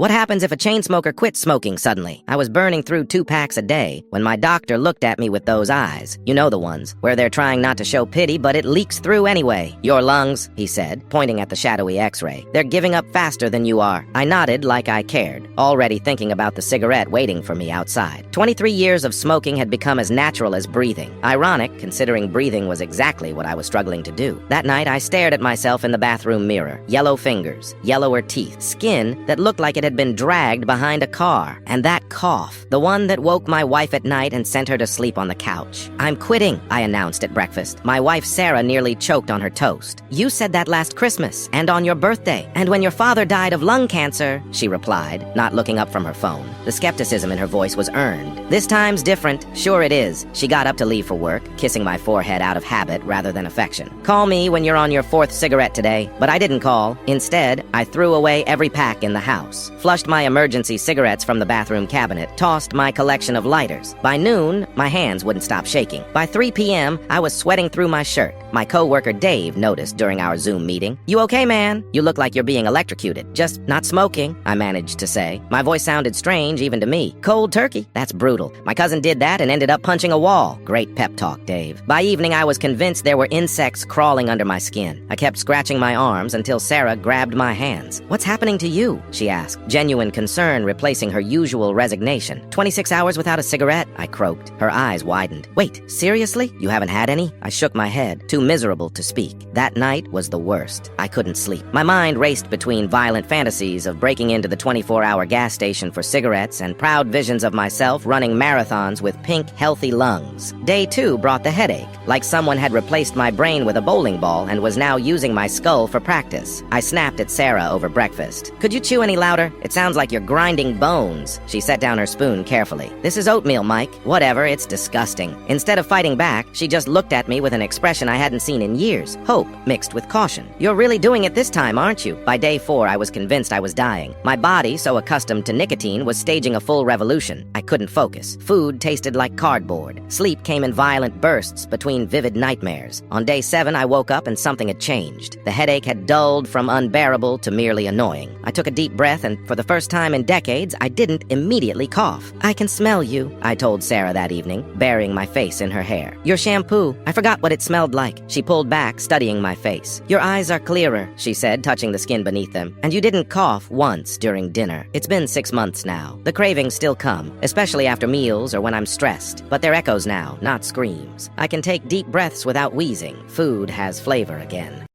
What happens if a chain smoker quits smoking suddenly? I was burning through 2 packs a day when my doctor looked at me with those eyes. You know the ones, where they're trying not to show pity, but it leaks through anyway. Your lungs, he said, pointing at the shadowy x-ray. They're giving up faster than you are. I nodded like I cared, already thinking about the cigarette waiting for me outside. 23 years of smoking had become as natural as breathing. Ironic, considering breathing was exactly what I was struggling to do. That night, I stared at myself in the bathroom mirror. Yellow fingers, yellower teeth, skin that looked like it had been dragged behind a car. And that cough, the one that woke my wife at night and sent her to sleep on the couch. I'm quitting, I announced at breakfast. My wife Sarah nearly choked on her toast. You said that last Christmas, and on your birthday, and when your father died of lung cancer, she replied, not looking up from her phone. The skepticism in her voice was earned. This time's different. Sure it is. She got up to leave for work, kissing my forehead out of habit rather than affection. Call me when you're on your 4th cigarette today. But I didn't call. Instead, I threw away every pack in the house, flushed my emergency cigarettes from the bathroom cabinet, tossed my collection of lighters. By noon, my hands wouldn't stop shaking. By 3 p.m., I was sweating through my shirt. My coworker Dave noticed during our Zoom meeting. You okay, man? You look like you're being electrocuted. Just not smoking, I managed to say. My voice sounded strange even to me. Cold turkey? That's brutal. My cousin did that and ended up punching a wall. Great pep talk, Dave. By evening, I was convinced there were insects crawling under my skin. I kept scratching my arms until Sarah grabbed my hands. What's happening to you? She asked, genuine concern replacing her usual resignation. 26 hours without a cigarette? I croaked. Her eyes widened. Wait, seriously? You haven't had any? I shook my head, too miserable to speak. That night was the worst. I couldn't sleep. My mind raced between violent fantasies of breaking into the 24-hour gas station for cigarettes and proud visions of myself running marathons with pink, healthy lungs. Day 2 brought the headache, like someone had replaced my brain with a bowling ball and was now using my skull for practice. I snapped at Sarah over breakfast. Could you chew any louder? It sounds like you're grinding bones. She set down her spoon carefully. This is oatmeal, Mike. Whatever, it's disgusting. Instead of fighting back, she just looked at me with an expression I hadn't seen in years. Hope mixed with caution. You're really doing it this time, aren't you? By day 4, I was convinced I was dying. My body, so accustomed to nicotine, was staging a full revolution. I couldn't focus. Food tasted like cardboard. Sleep came in violent bursts between vivid nightmares. On day 7, I woke up and something had changed. The headache had dulled from unbearable to merely annoying. I took a deep breath and, for the first time in decades, I didn't immediately cough. I can smell you, I told Sarah that evening, burying my face in her hair. Your shampoo. I forgot what it smelled like. She pulled back, studying my face. Your eyes are clearer, she said, touching the skin beneath them. And you didn't cough once during dinner. It's been 6 months now. The cravings still come, especially after meals or when I'm stressed. But they're echoes now, not screams. I can take deep breaths without wheezing. Food has flavor again.